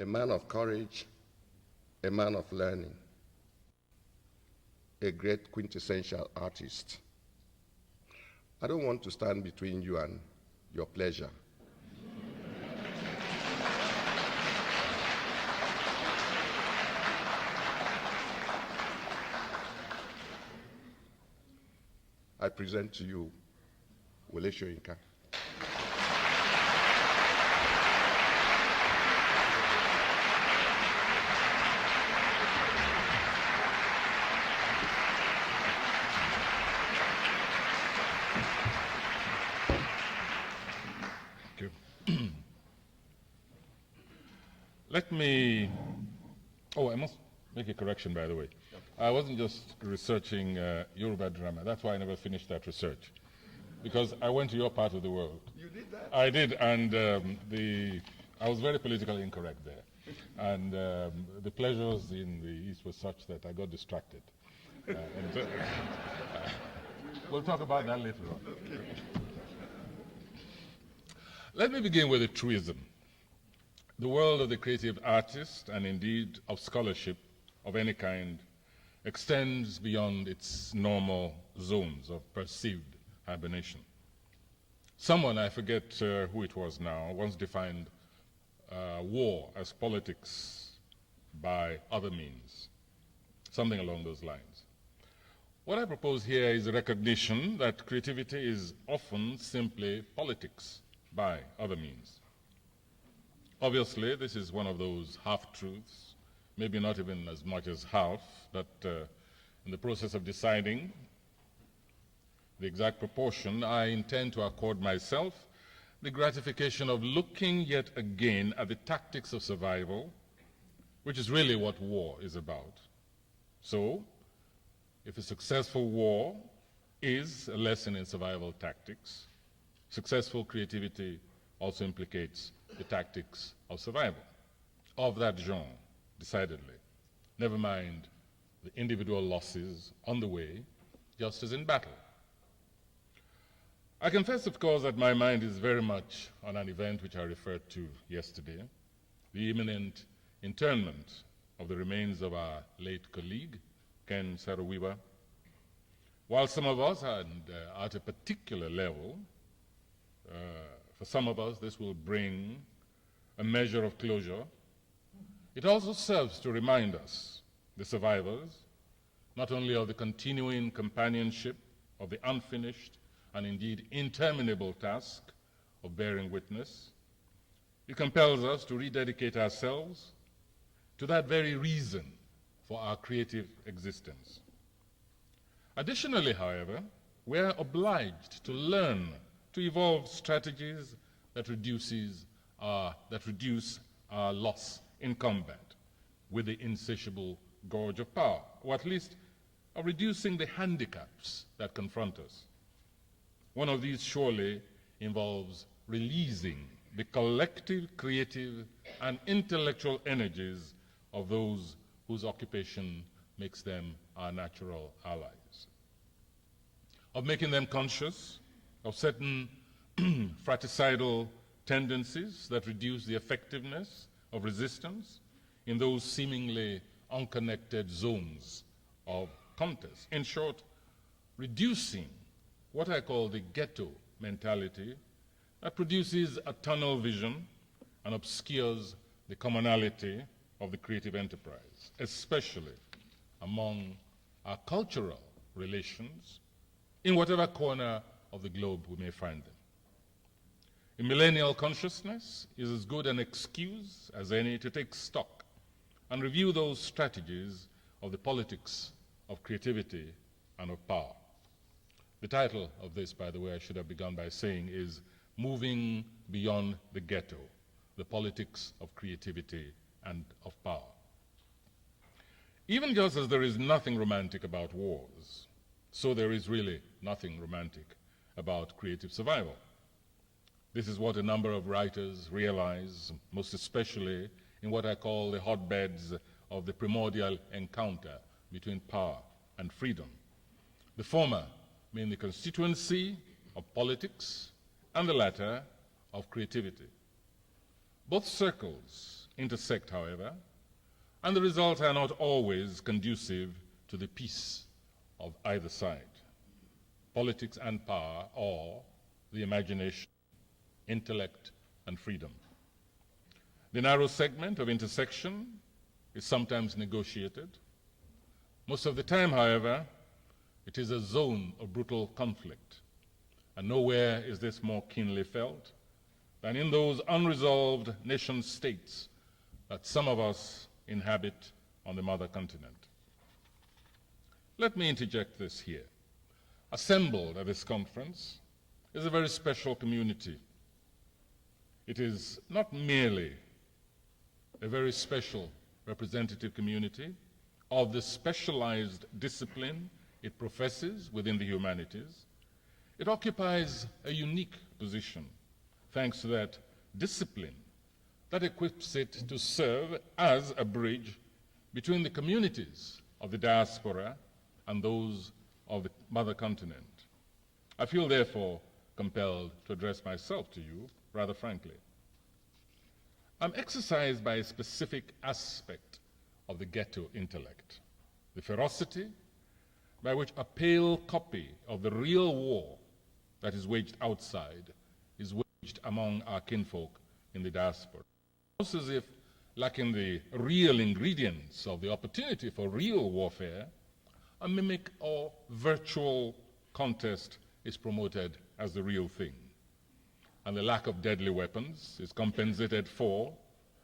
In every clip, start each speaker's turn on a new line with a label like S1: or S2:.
S1: a man of courage, a man of learning, a great quintessential artist. I don't want to stand between you and your pleasure. I present to you Wole Soyinka.
S2: Let me, I must make a correction, by the way. I wasn't just researching Yoruba drama. That's why I never finished that research. Because I went to your part of the world.
S1: You did that?
S2: I did, and I was very politically incorrect there. And the pleasures in the East were such that I got distracted. We'll talk about that later on.
S1: Okay.
S2: Let me begin with a truism. The world of the creative artist, and indeed of scholarship of any kind, extends beyond its normal zones of perceived hibernation. Someone, I forget who it was now, once defined war as politics by other means, something along those lines. What I propose here is a recognition that creativity is often simply politics by other means. Obviously, this is one of those half-truths, maybe not even as much as half, that in the process of deciding the exact proportion, I intend to accord myself the gratification of looking yet again at the tactics of survival, which is really what war is about. So, if a successful war is a lesson in survival tactics, successful creativity also implicates the tactics of survival, of that genre, decidedly. Never mind the individual losses on the way, just as in battle. I confess, of course, that my mind is very much on an event which I referred to yesterday, the imminent internment of the remains of our late colleague, Ken Saro-Wiwa. While some of us are at a particular level, for some of us this will bring a measure of closure. It also serves to remind us, the survivors, not only of the continuing companionship of the unfinished and indeed interminable task of bearing witness. It compels us to rededicate ourselves to that very reason for our creative existence. Additionally, however, we are obliged to learn to evolve strategies that reduce our loss in combat with the insatiable gorge of power, or at least of reducing the handicaps that confront us. One of these surely involves releasing the collective, creative, and intellectual energies of those whose occupation makes them our natural allies, of making them conscious of certain fratricidal tendencies that reduce the effectiveness of resistance in those seemingly unconnected zones of contest. In short, reducing what I call the ghetto mentality that produces a tunnel vision and obscures the commonality of the creative enterprise, especially among our cultural relations in whatever corner of the globe we may find them. A millennial consciousness is as good an excuse as any to take stock and review those strategies of the politics of creativity and of power. The title of this, by the way, I should have begun by saying, is Moving Beyond the Ghetto, the Politics of Creativity and of Power. Even just as there is nothing romantic about wars, so there is really nothing romantic about creative survival. This is what a number of writers realize, most especially in what I call the hotbeds of the primordial encounter between power and freedom. The former being the constituency of politics, and the latter of creativity. Both circles intersect, however, and the results are not always conducive to the peace of either side. Politics and power, or the imagination, intellect, and freedom. The narrow segment of intersection is sometimes negotiated. Most of the time, however, it is a zone of brutal conflict, and nowhere is this more keenly felt than in those unresolved nation-states that some of us inhabit on the mother continent. Let me interject this here. Assembled at this conference is a very special community. It is not merely a very special representative community of the specialized discipline it professes within the humanities. It occupies a unique position thanks to that discipline that equips it to serve as a bridge between the communities of the diaspora and those of the mother continent. I feel, therefore, compelled to address myself to you rather frankly. I'm exercised by a specific aspect of the ghetto intellect, the ferocity by which a pale copy of the real war that is waged outside is waged among our kinfolk in the diaspora. Almost as if, lacking the real ingredients of the opportunity for real warfare, a mimic or virtual contest is promoted as the real thing, and the lack of deadly weapons is compensated for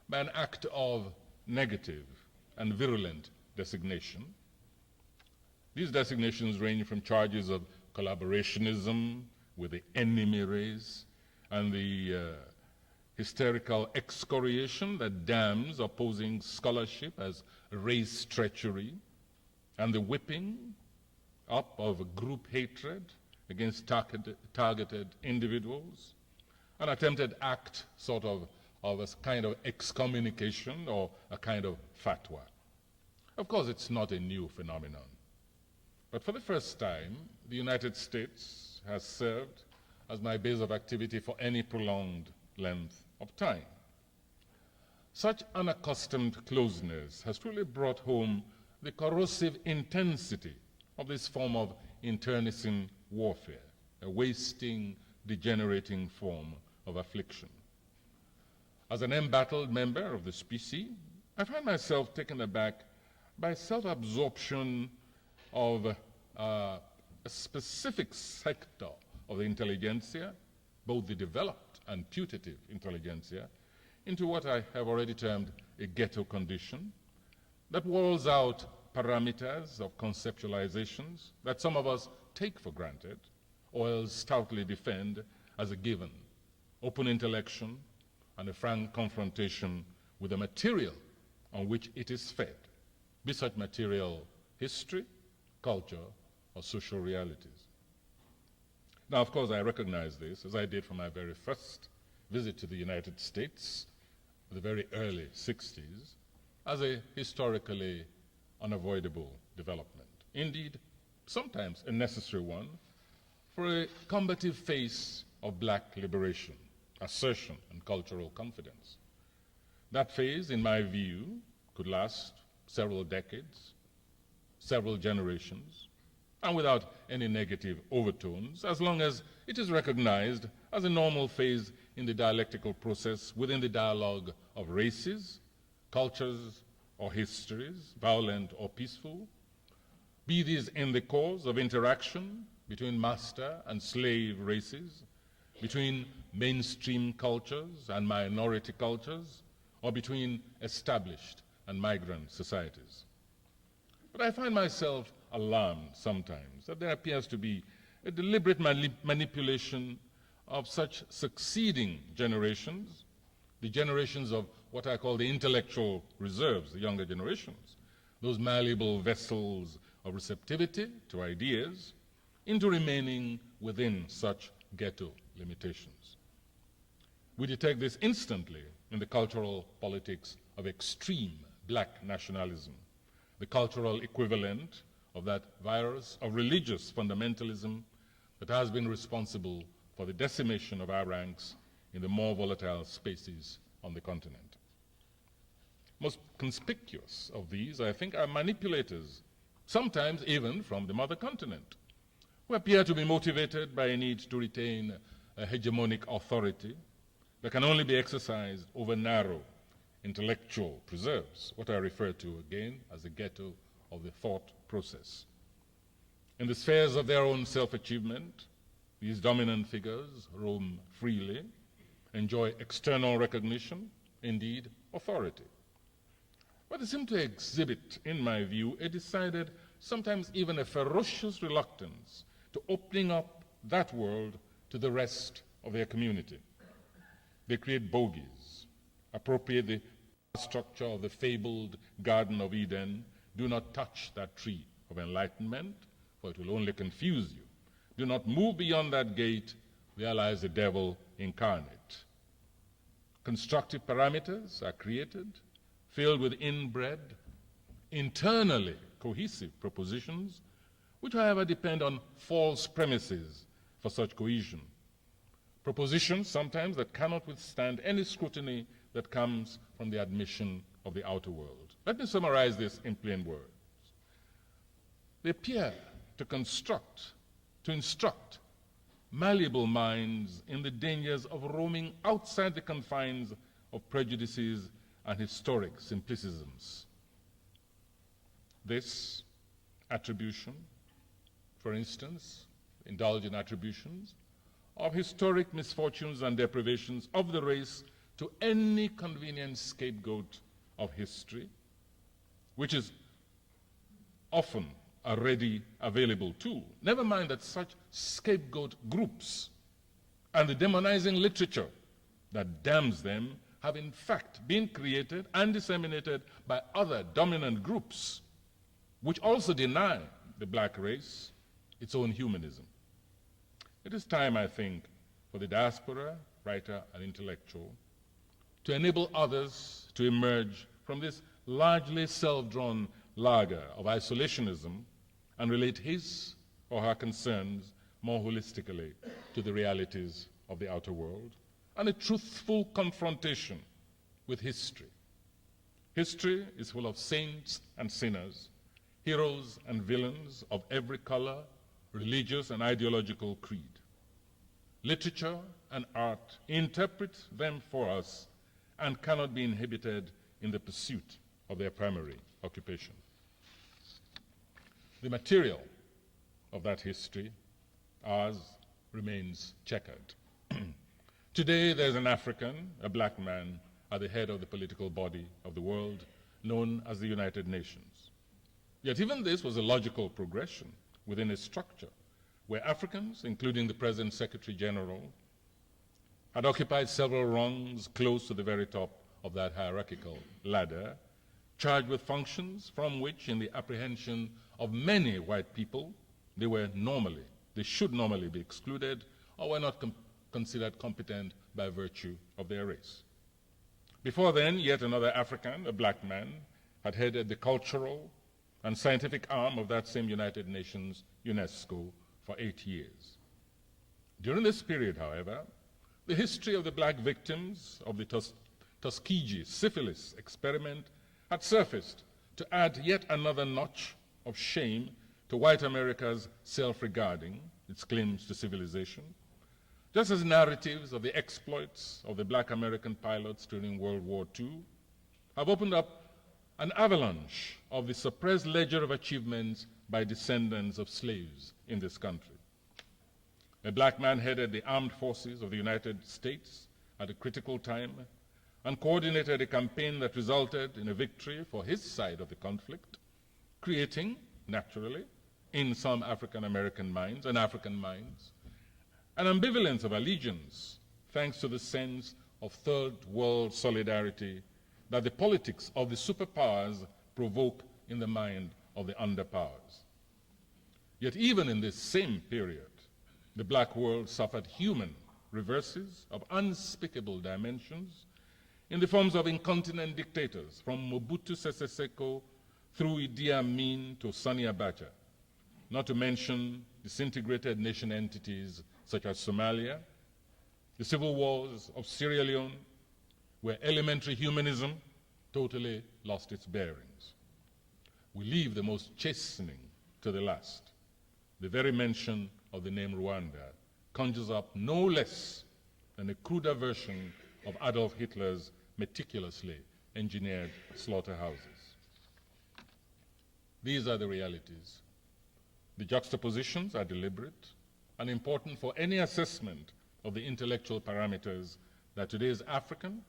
S2: by an act of negative and virulent designation. These designations range from charges of collaborationism with the enemy race and the hysterical excoriation that damns opposing scholarship as race treachery, and the whipping up of group hatred against targeted individuals, an attempted act sort of a kind of excommunication or a kind of fatwa. Of course, it's not a new phenomenon. But for the first time, the United States has served as my base of activity for any prolonged length of time. Such unaccustomed closeness has truly brought home the corrosive intensity of this form of internecine warfare, a wasting, degenerating form of affliction. As an embattled member of the species, I find myself taken aback by self-absorption of a specific sector of the intelligentsia, both the developed and putative intelligentsia, into what I have already termed a ghetto condition that walls out parameters of conceptualizations that some of us take for granted or else stoutly defend as a given, open intellection and a frank confrontation with the material on which it is fed, be such material history, culture, or social realities. Now, of course, I recognize this, as I did from my very first visit to the United States, the very early 60s, as a historically unavoidable development. Indeed, sometimes a necessary one for a combative phase of black liberation, assertion, and cultural confidence. That phase, in my view, could last several decades, several generations, and without any negative overtones, as long as it is recognized as a normal phase in the dialectical process within the dialogue of races, cultures, or histories, violent or peaceful, be these in the cause of interaction between master and slave races, between mainstream cultures and minority cultures, or between established and migrant societies. But I find myself alarmed sometimes that there appears to be a deliberate manipulation of such succeeding generations, the generations of what I call the intellectual reserves, the younger generations, those malleable vessels of receptivity to ideas, into remaining within such ghetto limitations. We detect this instantly in the cultural politics of extreme black nationalism, the cultural equivalent of that virus of religious fundamentalism that has been responsible for the decimation of our ranks in the more volatile spaces on the continent. Most conspicuous of these, I think, are manipulators, sometimes even from the mother continent, who appear to be motivated by a need to retain a hegemonic authority that can only be exercised over narrow intellectual preserves, what I refer to again as the ghetto of the thought process. In the spheres of their own self-achievement, these dominant figures roam freely, enjoy external recognition, indeed authority. But they seem to exhibit, in my view, a decided, sometimes even a ferocious reluctance to opening up that world to the rest of their community. They create bogies, appropriate the structure of the fabled Garden of Eden. Do not touch that tree of enlightenment, for it will only confuse you. Do not move beyond that gate, there lies the devil incarnate. Constructive parameters are created, filled with inbred, internally cohesive propositions, which, however, depend on false premises for such cohesion. Propositions sometimes that cannot withstand any scrutiny that comes from the admission of the outer world. Let me summarize this in plain words. They appear to instruct malleable minds in the dangers of roaming outside the confines of prejudices and historic simplicisms. This attribution, for instance, indulge in attributions of historic misfortunes and deprivations of the race to any convenient scapegoat of history, which is often a ready available tool. Never mind that such scapegoat groups and the demonizing literature that damns them have in fact been created and disseminated by other dominant groups, which also deny the black race its own humanism. It is time, I think, for the diaspora, writer and intellectual, to enable others to emerge from this largely self-drawn lager of isolationism and relate his or her concerns more holistically to the realities of the outer world, and a truthful confrontation with history. History is full of saints and sinners, heroes and villains of every color, religious and ideological creed. Literature and art interpret them for us and cannot be inhibited in the pursuit of their primary occupation. The material of that history, ours, remains checkered. Today, there's an African, a black man, at the head of the political body of the world, known as the United Nations. Yet even this was a logical progression within a structure where Africans, including the present Secretary General, had occupied several rungs close to the very top of that hierarchical ladder, charged with functions from which, in the apprehension of many white people, they should normally be excluded or were not considered competent by virtue of their race. Before then, yet another African, a black man, had headed the cultural and scientific arm of that same United Nations, UNESCO, for 8 years. During this period, however, the history of the black victims of the Tuskegee syphilis experiment had surfaced to add yet another notch of shame to white America's self-regarding, its claims to civilization, just as narratives of the exploits of the black American pilots during World War II have opened up an avalanche of the suppressed ledger of achievements by descendants of slaves in this country. A black man headed the armed forces of the United States at a critical time and coordinated a campaign that resulted in a victory for his side of the conflict, creating, naturally, in some African-American minds and African minds, an ambivalence of allegiance thanks to the sense of third world solidarity that the politics of the superpowers provoke in the mind of the underpowers. Yet even in this same period, the black world suffered human reverses of unspeakable dimensions in the forms of incontinent dictators, from Mobutu Sese Seko through Idi Amin to Sani Abacha, not to mention disintegrated nation entities such as Somalia, the civil wars of Sierra Leone, where elementary humanism totally lost its bearings. We leave the most chastening to the last. The very mention of the name Rwanda conjures up no less than a cruder version of Adolf Hitler's meticulously engineered slaughterhouses. These are the realities. The juxtapositions are deliberate and important for any assessment of the intellectual parameters that today's African,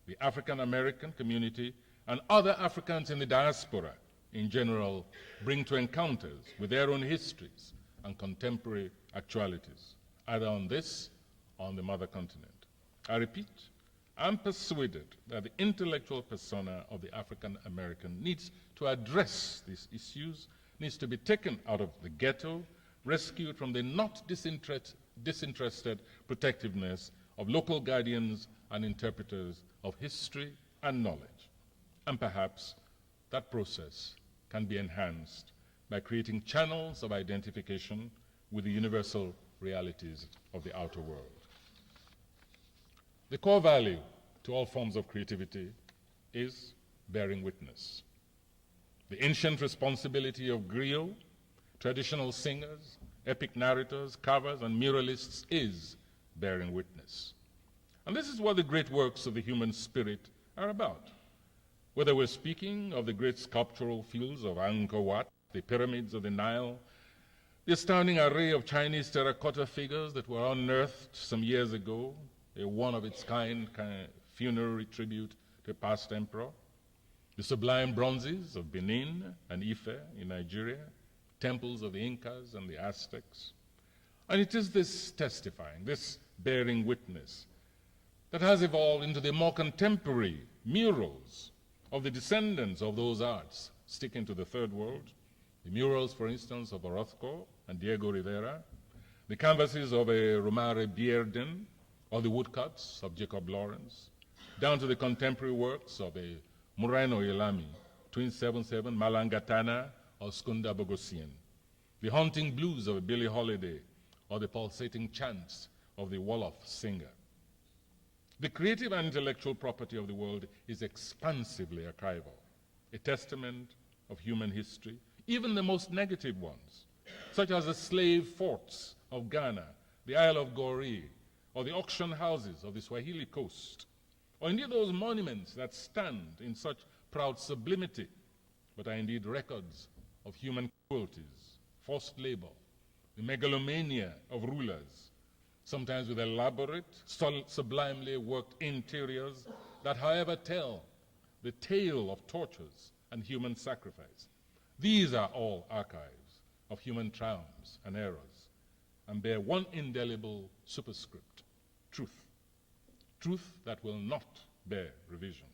S2: the African American community, and other Africans in the diaspora in general bring to encounters with their own histories and contemporary actualities, either on this or on the mother continent. I repeat, I'm persuaded that the intellectual persona of the African American needs to address these issues, needs to be taken out of the ghetto, rescued from the not disinterested protectiveness of local guardians and interpreters of history and knowledge. And perhaps that process can be enhanced by creating channels of identification with the universal realities of the outer world. The core value to all forms of creativity is bearing witness. The ancient responsibility of griots, traditional singers, epic narrators, carvers, and muralists is bearing witness. And this is what the great works of the human spirit are about. Whether we're speaking of the great sculptural fields of Angkor Wat, the pyramids of the Nile, the astounding array of Chinese terracotta figures that were unearthed some years ago, a one-of-its-kind funerary tribute to a past emperor, the sublime bronzes of Benin and Ife in Nigeria, temples of the Incas and the Aztecs. And it is this testifying, this bearing witness, that has evolved into the more contemporary murals of the descendants of those arts sticking to the Third World, the murals, for instance, of Orozco and Diego Rivera, the canvases of a Romare Bierden, or the woodcuts of Jacob Lawrence, down to the contemporary works of a Moreno Ilami, Twin 77, Malangatana, or Skunda Bogosian, the haunting blues of a Billie Holiday, or the pulsating chants of the Wolof singer. The creative and intellectual property of the world is expansively archival, a testament of human history, even the most negative ones, such as the slave forts of Ghana, the Isle of Goree, or the auction houses of the Swahili coast, or indeed those monuments that stand in such proud sublimity, but are indeed records of human cruelties, forced labor, the megalomania of rulers, sometimes with elaborate, sublimely worked interiors that, however, tell the tale of tortures and human sacrifice. These are all archives of human triumphs and errors, and bear one indelible superscript: truth. Truth that will not bear revision.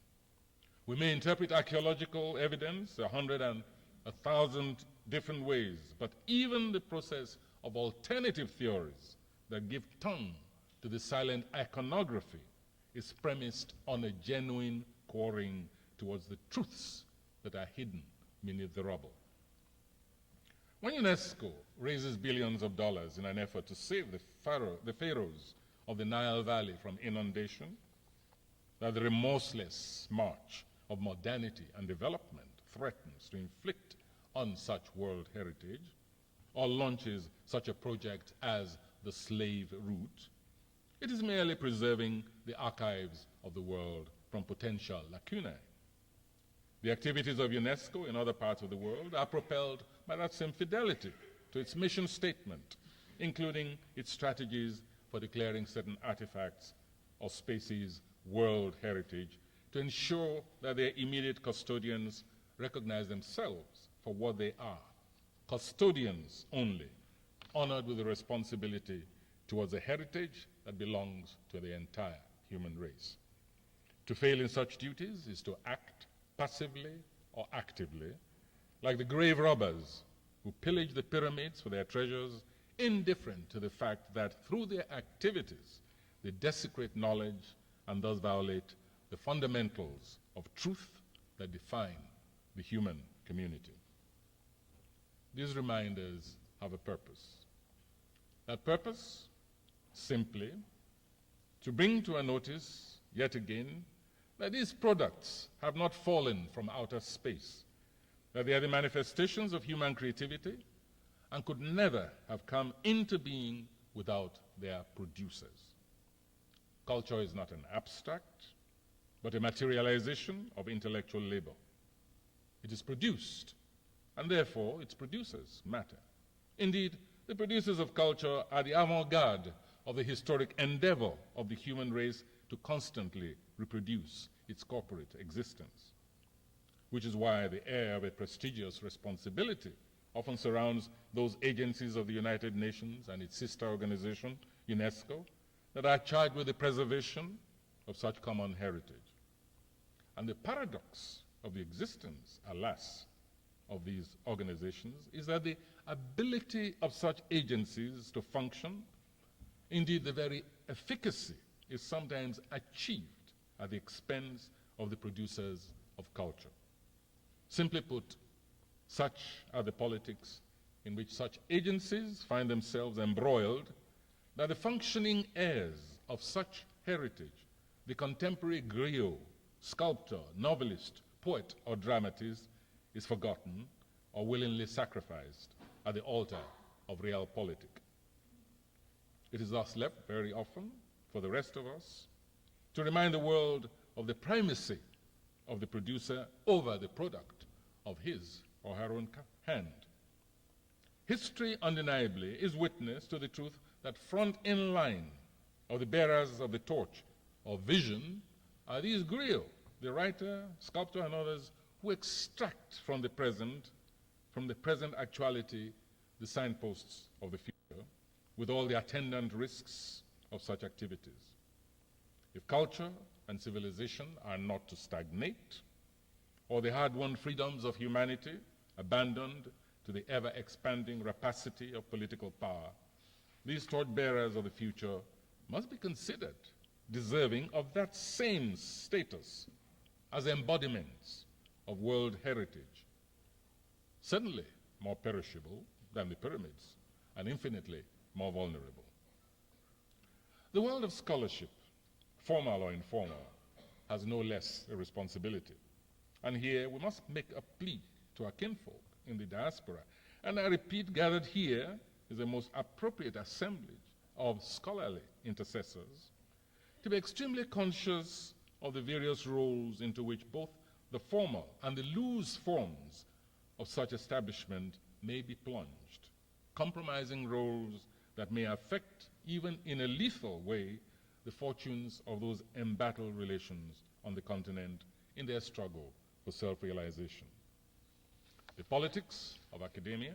S2: We may interpret archaeological evidence 100 and 1,000 different ways, but even the process of alternative theories that give tongue to the silent iconography is premised on a genuine quarrying towards the truths that are hidden beneath the rubble. When UNESCO raises billions of dollars in an effort to save the pharaohs of the Nile Valley from inundation, that the remorseless march of modernity and development threatens to inflict on such world heritage, or launches such a project as the slave route, it is merely preserving the archives of the world from potential lacunae. The activities of UNESCO in other parts of the world are propelled by that same fidelity to its mission statement, including its strategies for declaring certain artifacts or species world heritage, to ensure that their immediate custodians recognize themselves for what they are, custodians only, honored with a responsibility towards a heritage that belongs to the entire human race. To fail in such duties is to act passively or actively, like the grave robbers who pillage the pyramids for their treasures, indifferent to the fact that through their activities they desecrate knowledge and thus violate the fundamentals of truth that define the human community. These reminders have a purpose. That purpose, simply, to bring to our notice, yet again, that these products have not fallen from outer space, that they are the manifestations of human creativity and could never have come into being without their producers. Culture is not an abstract, but a materialization of intellectual labor. It is produced, and therefore its producers matter. Indeed, the producers of culture are the avant-garde of the historic endeavor of the human race to constantly reproduce its corporate existence, which is why the air of a prestigious responsibility often surrounds those agencies of the United Nations and its sister organization, UNESCO, that are charged with the preservation of such common heritage. And the paradox of the existence, alas, of these organizations is that the ability of such agencies to function, indeed the very efficacy, is sometimes achieved at the expense of the producers of culture. Simply put, such are the politics in which such agencies find themselves embroiled, that the functioning heirs of such heritage, the contemporary griot, sculptor, novelist, poet, or dramatist, is forgotten or willingly sacrificed at the altar of realpolitik. It is thus left very often for the rest of us to remind the world of the primacy of the producer over the product of his or her own hand. History undeniably is witness to the truth that front in line of the bearers of the torch or vision are these griots, the writer, sculptor, and others who extract from the present actuality, the signposts of the future, with all the attendant risks of such activities. If culture and civilization are not to stagnate, or the hard-won freedoms of humanity abandoned to the ever-expanding rapacity of political power, these torchbearers of the future must be considered deserving of that same status as embodiments of world heritage, certainly more perishable than the pyramids and infinitely more vulnerable. The world of scholarship, formal or informal, has no less a responsibility. And here we must make a plea to our kinfolk in the diaspora. And I repeat, gathered here is the most appropriate assemblage of scholarly intercessors to be extremely conscious of the various roles into which both the formal and the loose forms of such establishment may be plunged, compromising roles that may affect, even in a lethal way, the fortunes of those embattled relations on the continent in their struggle for self-realization. The politics of academia,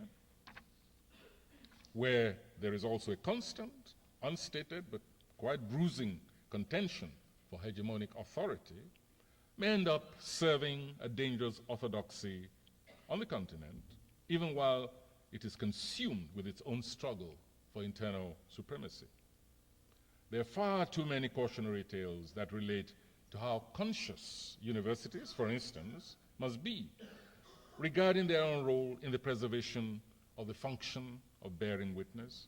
S2: where there is also a constant, unstated, but quite bruising contention for hegemonic authority, may end up serving a dangerous orthodoxy on the continent, even while it is consumed with its own struggle for internal supremacy. There are far too many cautionary tales that relate to how conscious universities, for instance, must be regarding their own role in the preservation of the function of bearing witness,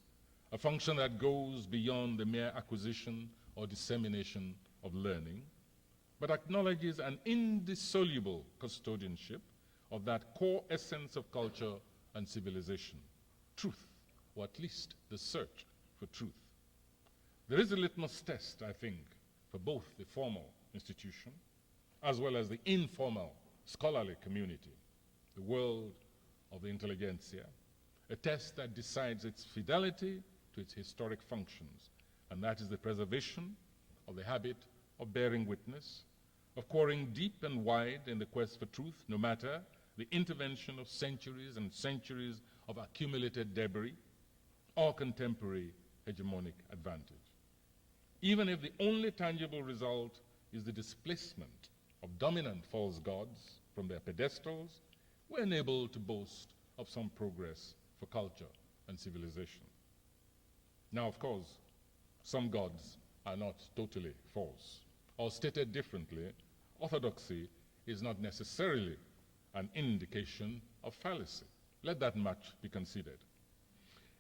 S2: a function that goes beyond the mere acquisition or dissemination of learning, but acknowledges an indissoluble custodianship of that core essence of culture and civilization, truth, or at least the search for truth. There is a litmus test, I think, for both the formal institution as well as the informal scholarly community, the world of the intelligentsia, a test that decides its fidelity to its historic functions, and that is the preservation of the habit of bearing witness, of quarrying deep and wide in the quest for truth, no matter the intervention of centuries and centuries of accumulated debris or contemporary hegemonic advantage. Even if the only tangible result is the displacement of dominant false gods from their pedestals, we're enabled to boast of some progress for culture and civilization. Now, of course, some gods are not totally false. Or stated differently, orthodoxy is not necessarily an indication of fallacy. Let that much be considered.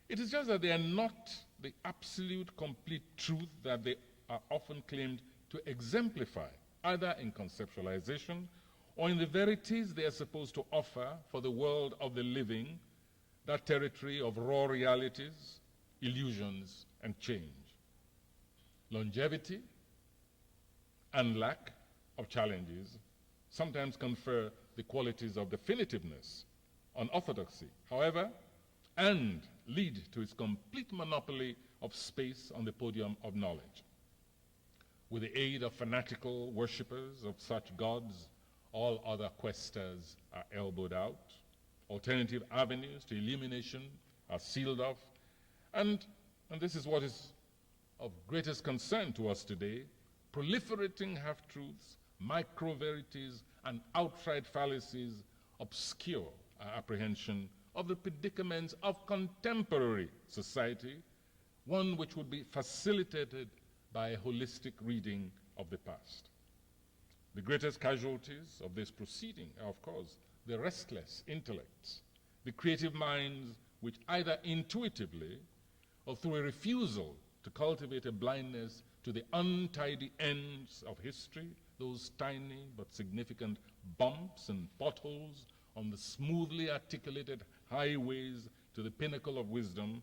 S2: It is just that they are not the absolute complete truth that they are often claimed to exemplify either in conceptualization or in the verities they are supposed to offer for the world of the living, that territory of raw realities, illusions, and change. Longevity and lack of challenges sometimes confer the qualities of definitiveness on orthodoxy, however, and lead to its complete monopoly of space on the podium of knowledge. With the aid of fanatical worshippers of such gods, all other questers are elbowed out, alternative avenues to illumination are sealed off, and this is what is of greatest concern to us today, proliferating half-truths, micro-verities, and outright fallacies obscure our apprehension of the predicaments of contemporary society, one which would be facilitated by a holistic reading of the past. The greatest casualties of this proceeding are, of course, the restless intellects, the creative minds which either intuitively or through a refusal to cultivate a blindness to the untidy ends of history, those tiny but significant bumps and potholes on the smoothly articulated highways to the pinnacle of wisdom,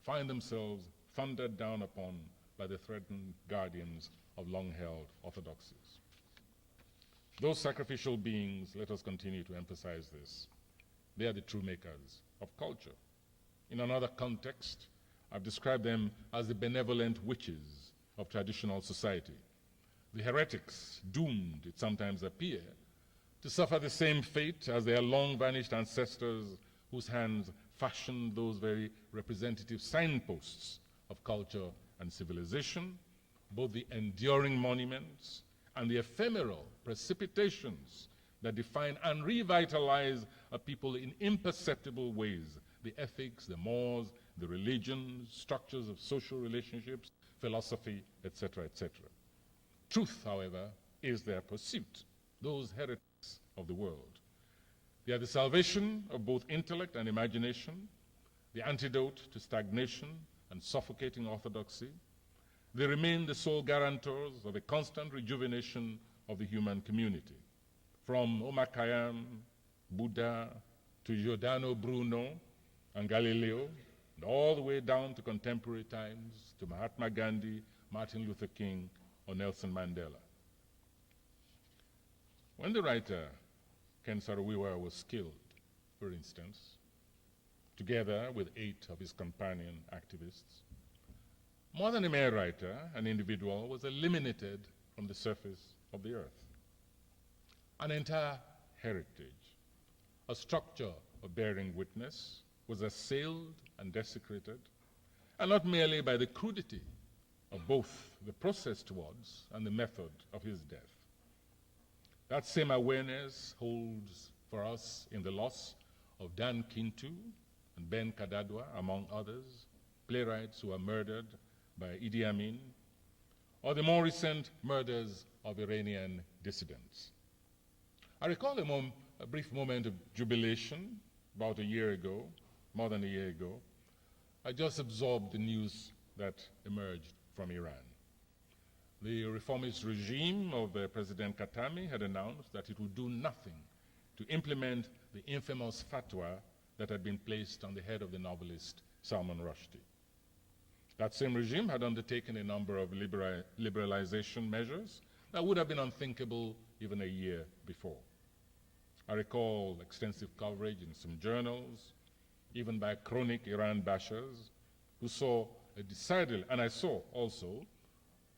S2: find themselves thundered down upon by the threatened guardians of long-held orthodoxies. Those sacrificial beings, let us continue to emphasize this, they are the true makers of culture. In another context, I've described them as the benevolent witches of traditional society. The heretics, doomed, it sometimes appears, to suffer the same fate as their long-vanished ancestors whose hands fashioned those very representative signposts of culture and civilization, both the enduring monuments and the ephemeral precipitations that define and revitalize a people in imperceptible ways, the ethics, the mores, the religions, structures of social relationships, philosophy, etc., etc. Truth, however, is their pursuit, those heretics of the world. They are the salvation of both intellect and imagination, the antidote to stagnation and suffocating orthodoxy. They remain the sole guarantors of a constant rejuvenation of the human community. From Omar Khayyam, Buddha, to Giordano Bruno and Galileo, and all the way down to contemporary times, to Mahatma Gandhi, Martin Luther King, or Nelson Mandela. When the writer Ken Saro-Wiwa was killed, for instance, together with 8 of his companion activists, more than a mere writer, an individual was eliminated from the surface of the earth. An entire heritage, a structure of bearing witness, was assailed and desecrated, and not merely by the crudity of both the process towards and the method of his death. That same awareness holds for us in the loss of Dan Kintu and Ben Kadadwa, among others, playwrights who were murdered by Idi Amin, or the more recent murders of Iranian dissidents. I recall a brief moment of jubilation about a year ago, more than a year ago. I just absorbed the news that emerged from Iran. The reformist regime of President Khatami had announced that it would do nothing to implement the infamous fatwa that had been placed on the head of the novelist Salman Rushdie. That same regime had undertaken a number of liberalization measures that would have been unthinkable even a year before. I recall extensive coverage in some journals, even by chronic Iran bashers, who saw a decidedly, and I saw also,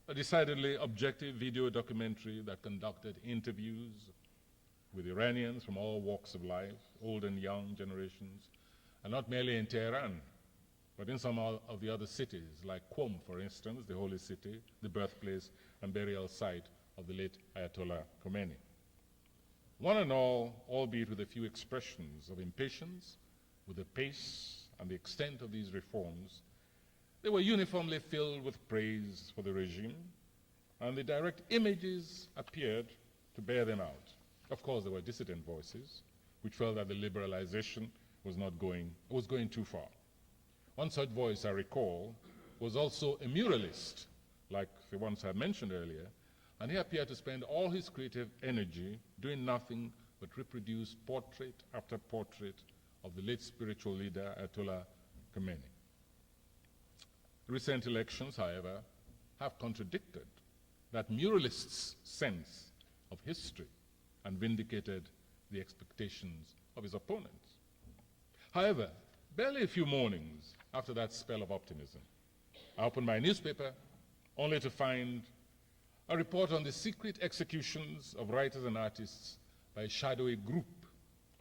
S2: a decidedly objective video documentary that conducted interviews with Iranians from all walks of life, old and young generations, and not merely in Tehran, but in some of the other cities, like Qom, for instance, the holy city, the birthplace and burial site of the late Ayatollah Khomeini. One and all, albeit with a few expressions of impatience, with the pace and the extent of these reforms, they were uniformly filled with praise for the regime, and the direct images appeared to bear them out. Of course, there were dissident voices, which felt that the liberalization was going too far. One such voice, I recall, was also a muralist, like the ones I mentioned earlier, And he appeared to spend all his creative energy doing nothing but reproduce portrait after portrait of the late spiritual leader, Ayatollah Khomeini. Recent elections, however, have contradicted that muralist's sense of history and vindicated the expectations of his opponents. However, barely a few mornings after that spell of optimism, I opened my newspaper only to find a report on the secret executions of writers and artists by a shadowy group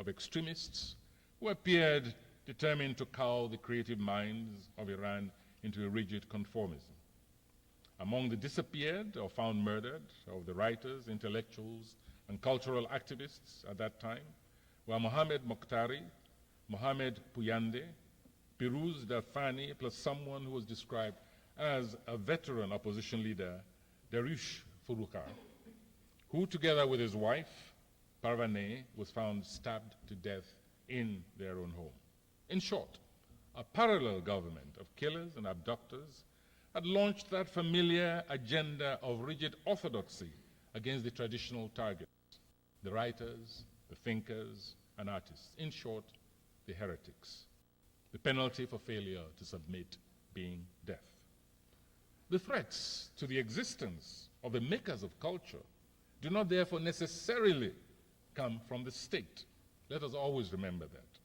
S2: of extremists who appeared determined to cow the creative minds of Iran into a rigid conformism. Among the disappeared or found murdered of the writers, intellectuals, and cultural activists at that time were Mohammed Mokhtari, Mohammed Puyande, Piruz Darfani, plus someone who was described as a veteran opposition leader, Darush Furuka, who together with his wife, Parvaneh, was found stabbed to death in their own home. In short, a parallel government of killers and abductors had launched that familiar agenda of rigid orthodoxy against the traditional targets, the writers, the thinkers, and artists. In short, the heretics. The penalty for failure to submit being death. The threats to the existence of the makers of culture do not therefore necessarily come from the state. Let us always remember that.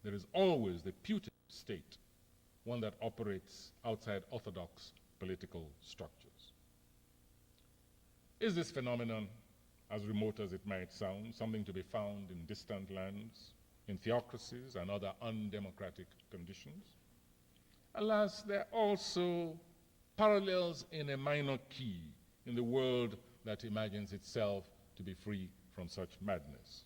S2: There is always the putative state, one that operates outside orthodox political structures. Is this phenomenon, as remote as it might sound, something to be found in distant lands, in theocracies and other undemocratic conditions? Alas, there are also parallels in a minor key in the world that imagines itself to be free from such madness.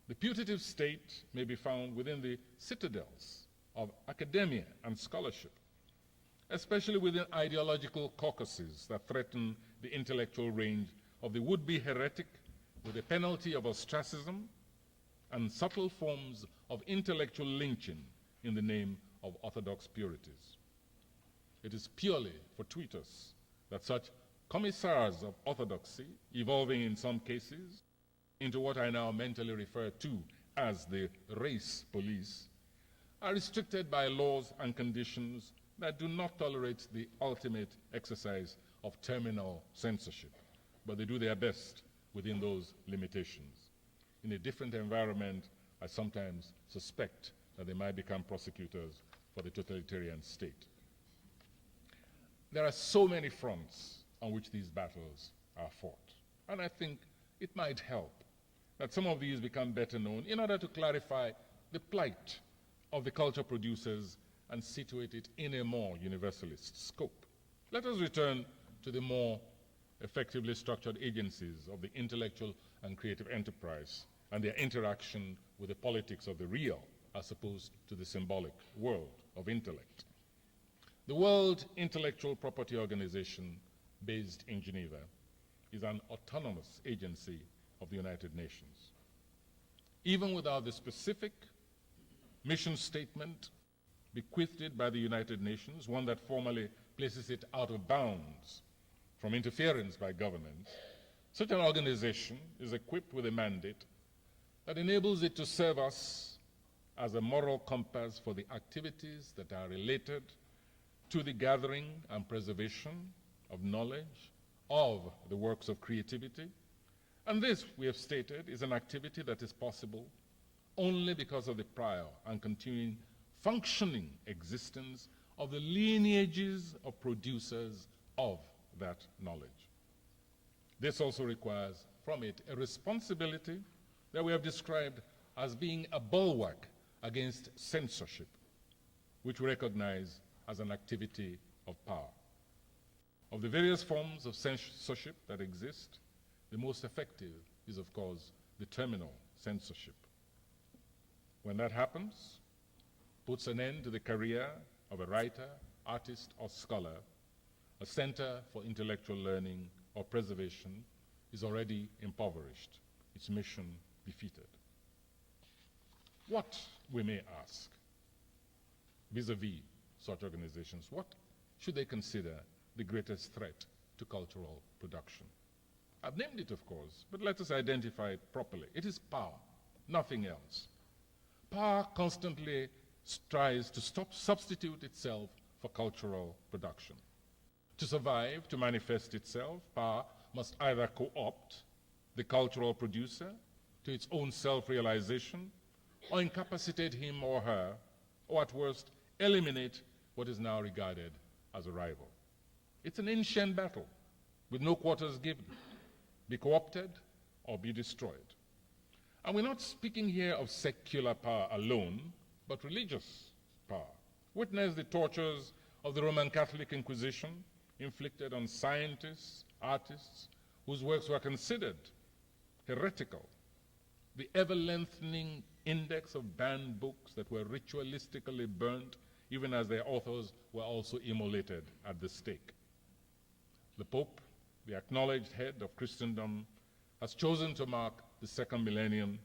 S2: The putative state may be found within the citadels of academia and scholarship, especially within ideological caucuses that threaten the intellectual range of the would-be heretic with the penalty of ostracism and subtle forms of intellectual lynching in the name of orthodox purities. It is purely fortuitous that such commissars of orthodoxy, evolving in some cases into what I now mentally refer to as the race police, are restricted by laws and conditions that do not tolerate the ultimate exercise of terminal censorship, but they do their best within those limitations. In a different environment, I sometimes suspect that they might become prosecutors for the totalitarian state. There are so many fronts on which these battles are fought, and I think it might help that some of these become better known in order to clarify the plight of the culture producers and situate it in a more universalist scope. Let us return to the more effectively structured agencies of the intellectual and creative enterprise and their interaction with the politics of the real as opposed to the symbolic world of intellect. The World Intellectual Property Organization, based in Geneva, is an autonomous agency of the United Nations. Even without the specific mission statement bequeathed by the United Nations, one that formally places it out of bounds from interference by governments, such an organization is equipped with a mandate that enables it to serve us as a moral compass for the activities that are related to the gathering and preservation of knowledge, of the works of creativity. And this, we have stated, is an activity that is possible only because of the prior and continuing functioning existence of the lineages of producers of that knowledge. This also requires from it a responsibility that we have described as being a bulwark against censorship, which we recognize as an activity of power. Of the various forms of censorship that exist, the most effective is, of course, the terminal censorship. When that happens, puts an end to the career of a writer, artist, or scholar, a center for intellectual learning or preservation is already impoverished, its mission defeated. What, we may ask, vis-a-vis such organizations, what should they consider the greatest threat to cultural production. I've named it, of course, but let us identify it properly. It is power, nothing else. Power constantly tries to substitute itself for cultural production. To survive, to manifest itself, power must either co-opt the cultural producer to its own self-realization, or incapacitate him or her, or at worst, eliminate what is now regarded as a rival. It's an ancient battle with no quarters given. Be co-opted or be destroyed. And we're not speaking here of secular power alone, but religious power. Witness the tortures of the Roman Catholic Inquisition inflicted on scientists, artists, whose works were considered heretical. The ever-lengthening index of banned books that were ritualistically burnt, even as their authors were also immolated at the stake. The Pope, the acknowledged head of Christendom, has chosen to mark the second millennium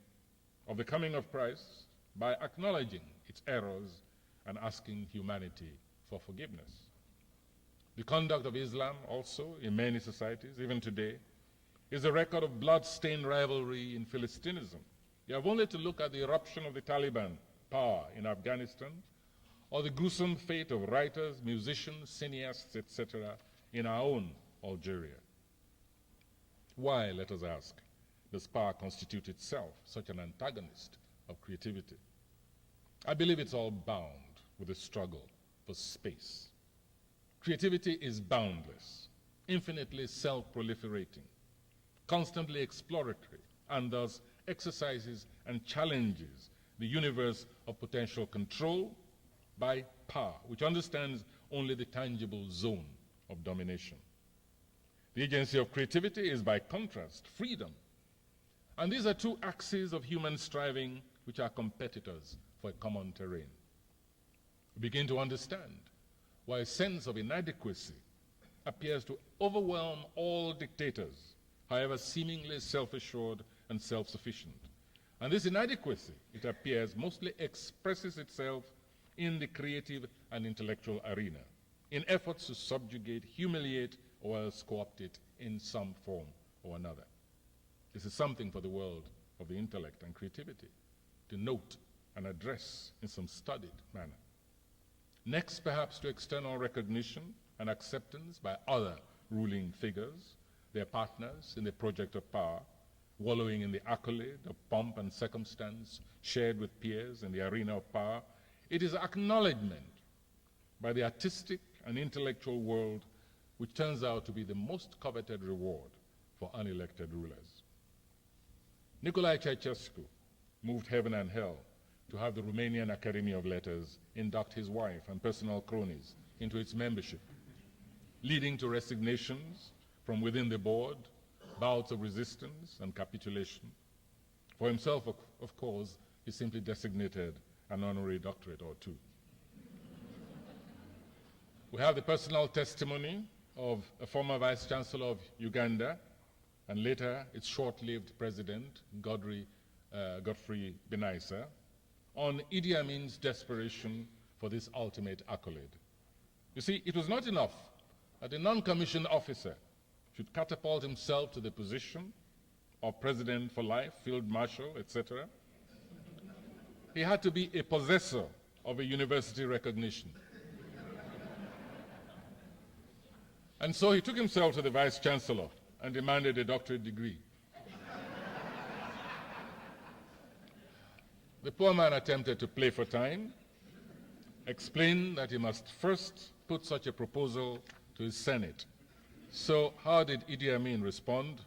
S2: of the coming of Christ by acknowledging its errors and asking humanity for forgiveness. The conduct of Islam also in many societies, even today, is a record of blood-stained rivalry in Philistinism. You have only to look at the eruption of the Taliban power in Afghanistan, or the gruesome fate of writers, musicians, cineasts, etc. in our own Algeria. Why, let us ask, does power constitute itself such an antagonist of creativity? I believe it's all bound with the struggle for space. Creativity is boundless, infinitely self-proliferating, constantly exploratory, and thus exercises and challenges the universe of potential control by power, which understands only the tangible zone of domination. The agency of creativity is, by contrast, freedom. And these are two axes of human striving which are competitors for a common terrain. We begin to understand why a sense of inadequacy appears to overwhelm all dictators, however seemingly self-assured and self-sufficient. And this inadequacy, it appears, mostly expresses itself in the creative and intellectual arena, in efforts to subjugate, humiliate, or else co-opt it in some form or another. This is something for the world of the intellect and creativity to note and address in some studied manner. Next, perhaps, to external recognition and acceptance by other ruling figures, their partners in the project of power, wallowing in the accolade of pomp and circumstance shared with peers in the arena of power. It is acknowledgement by the artistic and intellectual world which turns out to be the most coveted reward for unelected rulers. Nicolae Ceausescu moved heaven and hell to have the Romanian Academy of Letters induct his wife and personal cronies into its membership, leading to resignations from within the board, bouts of resistance and capitulation. For himself, of course, he simply designated an honorary doctorate or two. We have the personal testimony of a former Vice Chancellor of Uganda and later its short-lived president, Godfrey Binaisa, on Idi Amin's desperation for this ultimate accolade. You see, it was not enough that a non-commissioned officer should catapult himself to the position of president for life, field marshal, etc. He had to be a possessor of a university recognition. And so he took himself to the vice chancellor and demanded a doctorate degree. The poor man attempted to play for time, explained that he must first put such a proposal to his Senate. So how did Idi Amin respond?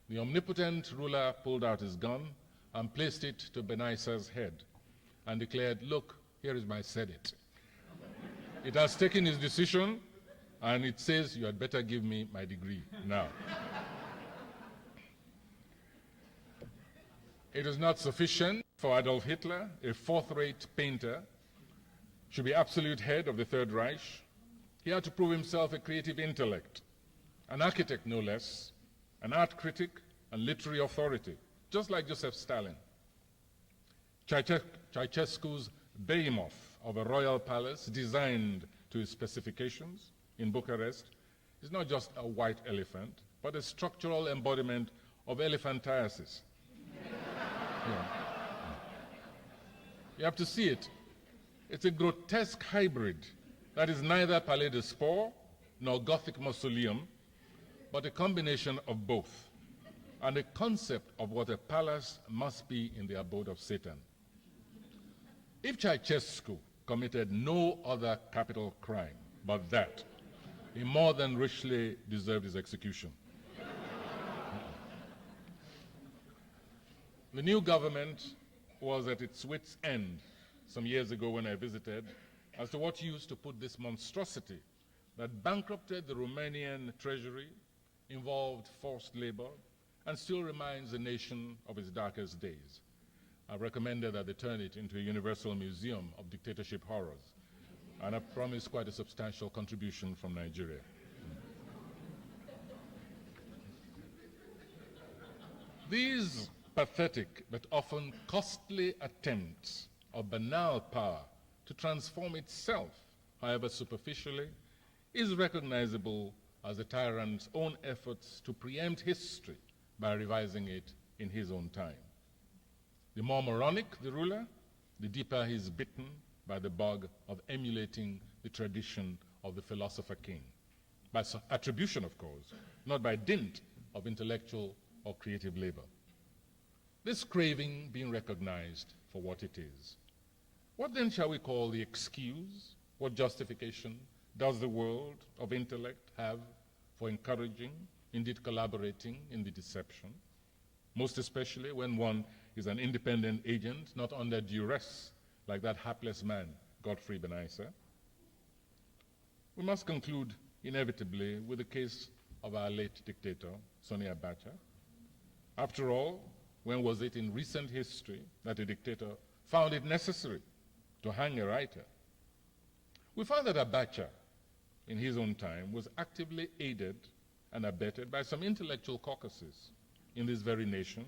S2: The omnipotent ruler pulled out his gun and placed it to Benaisa's head and declared, "Look, here is my Senate. It has taken its decision and it says you had better give me my degree now." It is not sufficient for Adolf Hitler, a fourth-rate painter, should be absolute head of the Third Reich. He had to prove himself a creative intellect, an architect no less, an art critic and literary authority, just like Joseph Stalin. Ceausescu's behemoth of a royal palace designed to his specifications in Bucharest is not just a white elephant, but a structural embodiment of elephantiasis. Yeah. You have to see it. It's a grotesque hybrid that is neither Palais de Sport nor Gothic mausoleum, but a combination of both, and a concept of what a palace must be in the abode of Satan. If Ceausescu committed no other capital crime but that, he more than richly deserved his execution. The new government was at its wits' end some years ago when I visited as to what use to put this monstrosity that bankrupted the Romanian treasury, involved forced labor, and still reminds the nation of its darkest days. I recommended that they turn it into a universal museum of dictatorship horrors, and I promised quite a substantial contribution from Nigeria. These pathetic but often costly attempts of banal power to transform itself, however superficially, is recognizable as the tyrant's own efforts to preempt history by revising it in his own time. The more moronic the ruler, the deeper he is bitten by the bug of emulating the tradition of the philosopher king. By attribution, of course, not by dint of intellectual or creative labor. This craving being recognized for what it is. What then shall we call the excuse? What justification does the world of intellect have for encouraging, indeed collaborating in the deception? Most especially when one is an independent agent, not under duress, like that hapless man, Godfrey Benaisa. We must conclude inevitably with the case of our late dictator, Sani Abacha. After all, when was it in recent history that a dictator found it necessary to hang a writer? We found that Abacha, in his own time, was actively aided and abetted by some intellectual caucuses in this very nation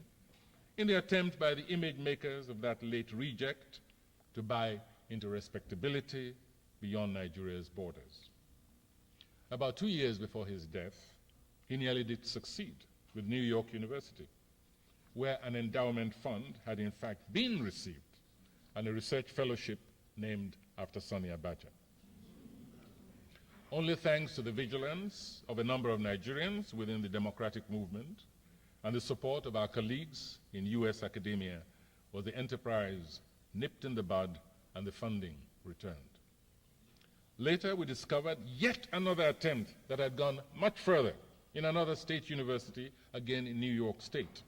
S2: in the attempt by the image makers of that late reject to buy into respectability beyond Nigeria's borders. About 2 years before his death, he nearly did succeed with New York University, where an endowment fund had in fact been received and a research fellowship named after Sani Abacha. Only thanks to the vigilance of a number of Nigerians within the democratic movement and the support of our colleagues in US academia was the enterprise nipped in the bud and the funding returned. Later, we discovered yet another attempt that had gone much further in another state university, again in New York State.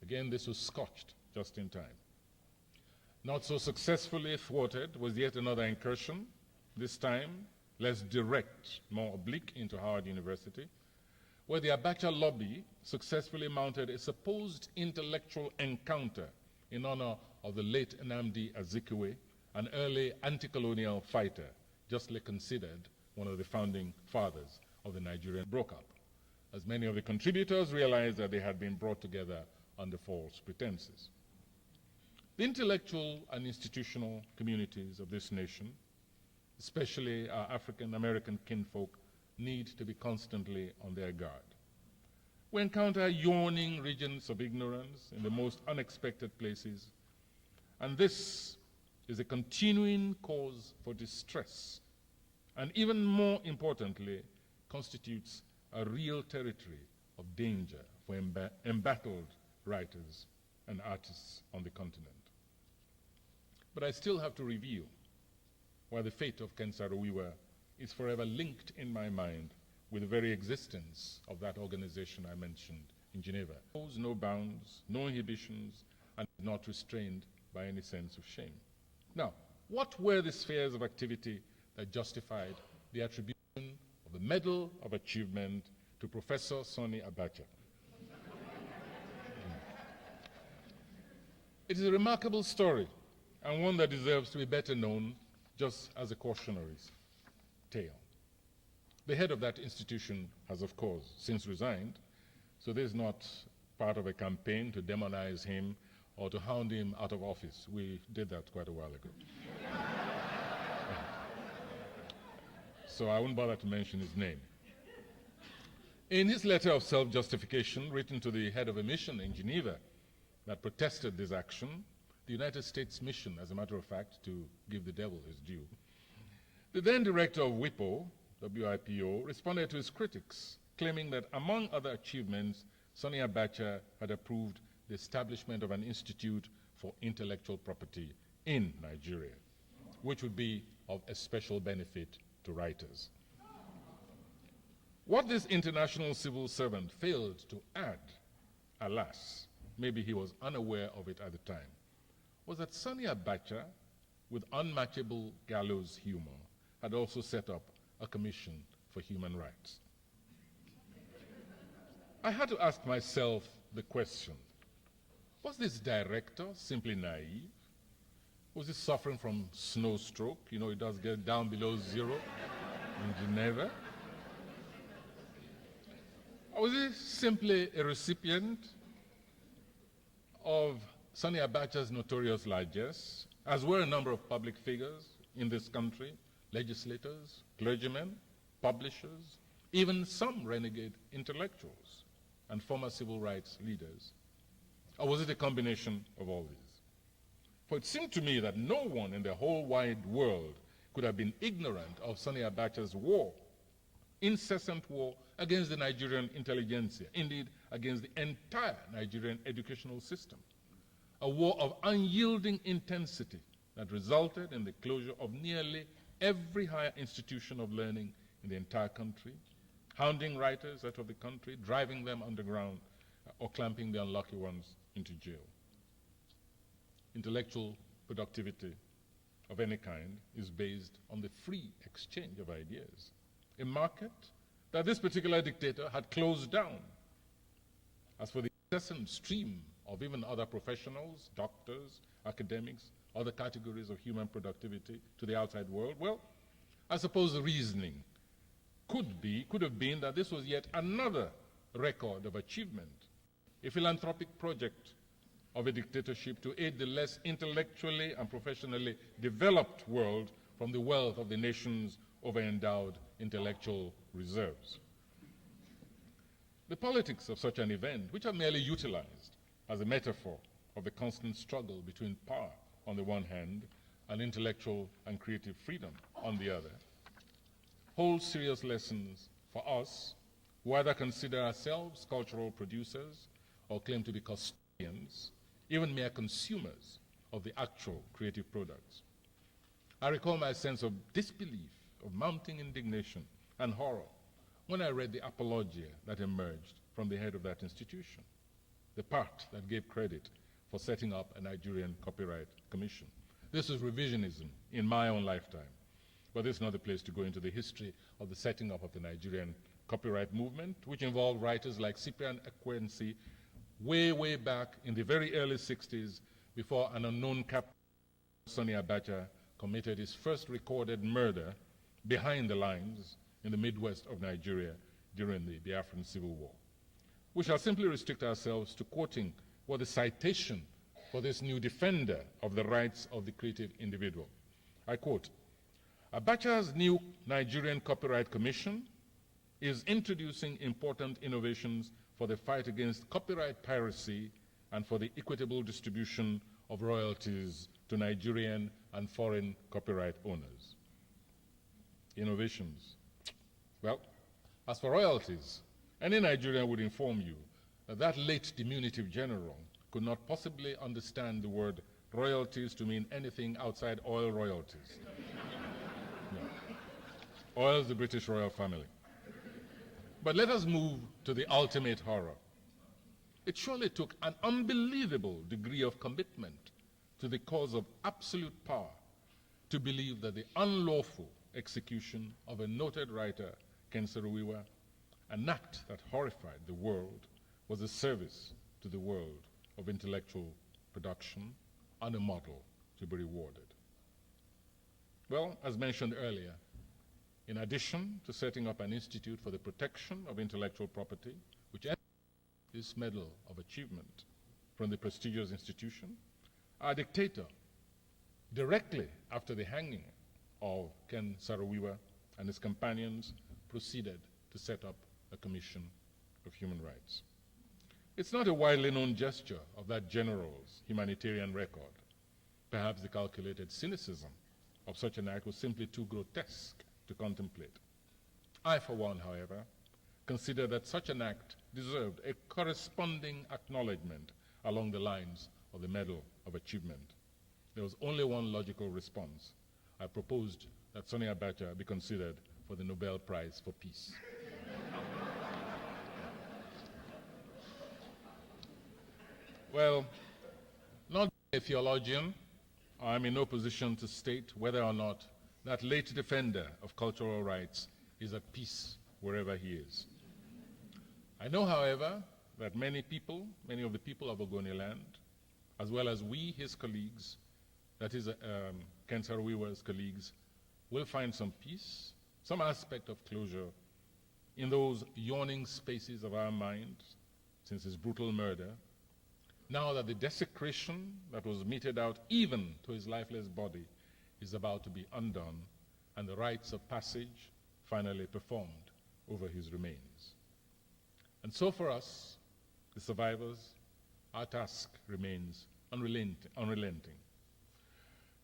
S2: Again, this was scotched just in time. Not so successfully thwarted was yet another incursion, this time less direct, more oblique, into Howard University, where the Abacha lobby successfully mounted a supposed intellectual encounter in honor of the late Nnamdi Azikiwe, an early anti-colonial fighter, justly considered one of the founding fathers of the Nigerian broke-up, as many of the contributors realized that they had been brought together under false pretenses. The intellectual and institutional communities of this nation, especially our African-American kinfolk, need to be constantly on their guard. We encounter yawning regions of ignorance in the most unexpected places, and this is a continuing cause for distress, and even more importantly, constitutes a real territory of danger for embattled writers and artists on the continent. But I still have to reveal why the fate of Ken Saro-Wiwa is forever linked in my mind with the very existence of that organization I mentioned in Geneva. It knows no bounds, no inhibitions, and is not restrained by any sense of shame. Now, what were the spheres of activity that justified the attribution of the Medal of Achievement to Professor Sani Abacha? It is a remarkable story, and one that deserves to be better known just as a cautionary tale. The head of that institution has, of course, since resigned, so this is not part of a campaign to demonize him or to hound him out of office. We did that quite a while ago. So I won't bother to mention his name. In his letter of self-justification written to the head of a mission in Geneva that protested this action, the United States mission, as a matter of fact, to give the devil his due, the then director of WIPO, responded to his critics, claiming that among other achievements, Sani Abacha had approved the establishment of an institute for intellectual property in Nigeria, which would be of especial benefit to writers. What this international civil servant failed to add, alas, maybe he was unaware of it at the time, was that Sani Abacha, with unmatchable gallows humor, had also set up a commission for human rights. I had to ask myself the question, was this director simply naive? Was he suffering from snow stroke? You know, it does get down below zero in Geneva. Or was he simply a recipient of Sani Abacha's notorious largesse, as were a number of public figures in this country, legislators, clergymen, publishers, even some renegade intellectuals and former civil rights leaders? Or was it a combination of all these? For it seemed to me that no one in the whole wide world could have been ignorant of Sani Abacha's war, incessant war against the Nigerian intelligentsia, indeed against the entire Nigerian educational system, a war of unyielding intensity that resulted in the closure of nearly every higher institution of learning in the entire country, hounding writers out of the country, driving them underground, or clamping the unlucky ones into jail. Intellectual productivity of any kind is based on the free exchange of ideas, a market that this particular dictator had closed down. As for the incessant stream of even other professionals, doctors, academics, other categories of human productivity to the outside world, well, I suppose the reasoning could have been that this was yet another record of achievement, a philanthropic project of a dictatorship to aid the less intellectually and professionally developed world from the wealth of the nation's over-endowed intellectual reserves. The politics of such an event, which are merely utilized as a metaphor of the constant struggle between power on the one hand and intellectual and creative freedom on the other, hold serious lessons for us who either consider ourselves cultural producers or claim to be custodians, even mere consumers of the actual creative products. I recall my sense of disbelief, of mounting indignation and horror when I read the apologia that emerged from the head of that institution, the part that gave credit for setting up a Nigerian Copyright Commission. This is revisionism in my own lifetime, but this is not the place to go into the history of the setting up of the Nigerian copyright movement, which involved writers like Cyprian Ekwensi way back in the very early 60s, before an unknown captain, Sani Abacha, committed his first recorded murder behind the lines in the Midwest of Nigeria during the Biafran Civil War. We shall simply restrict ourselves to quoting what the citation for this new defender of the rights of the creative individual. I quote, "Abacha's new Nigerian Copyright Commission is introducing important innovations for the fight against copyright piracy and for the equitable distribution of royalties to Nigerian and foreign copyright owners." Innovations. Well, as for royalties, any Nigerian would inform you that that late diminutive general could not possibly understand the word royalties to mean anything outside oil royalties. No. Oil is the British royal family. But let us move to the ultimate horror. It surely took an unbelievable degree of commitment to the cause of absolute power to believe that the unlawful execution of a noted writer, Ken Saro-Wiwa, an act that horrified the world, was a service to the world of intellectual production and a model to be rewarded. Well, as mentioned earlier, in addition to setting up an institute for the protection of intellectual property, which earned this medal of achievement from the prestigious institution, our dictator, directly after the hanging of Ken Saro-Wiwa and his companions, proceeded to set up a commission of human rights. It's not a widely known gesture of that general's humanitarian record. Perhaps the calculated cynicism of such an act was simply too grotesque to contemplate. I, for one, however, consider that such an act deserved a corresponding acknowledgement along the lines of the Medal of Achievement. There was only one logical response. I proposed that Sani Abacha be considered for the Nobel Prize for Peace. Well, not a theologian, I'm in no position to state whether or not that late defender of cultural rights is at peace wherever he is. I know, however, that many of the people of Ogoniland, as well as we, his colleagues, that is Ken Saro-Wiwa's colleagues, will find some peace, some aspect of closure in those yawning spaces of our minds since his brutal murder, now that the desecration that was meted out even to his lifeless body is about to be undone and the rites of passage finally performed over his remains. And so for us, the survivors, our task remains unrelenting.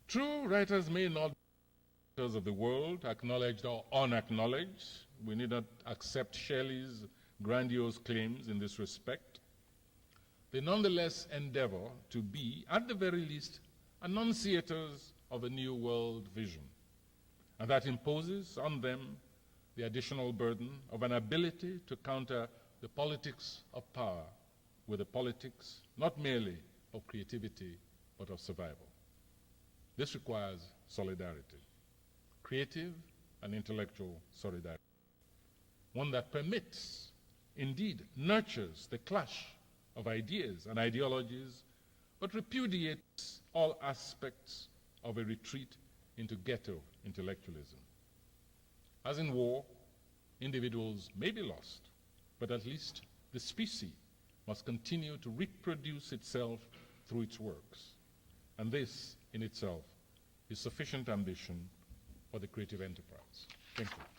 S2: True, writers may not be writers of the world, acknowledged or unacknowledged. We need not accept Shelley's grandiose claims in this respect. They nonetheless endeavor to be, at the very least, annunciators of a new world vision. And that imposes on them the additional burden of an ability to counter the politics of power with the politics not merely of creativity, but of survival. This requires solidarity, creative and intellectual solidarity, one that permits, indeed nurtures the clash of ideas and ideologies, but repudiates all aspects of a retreat into ghetto intellectualism. As in war, individuals may be lost, but at least the species must continue to reproduce itself through its works. And this, in itself, is sufficient ambition for the creative enterprise. Thank you.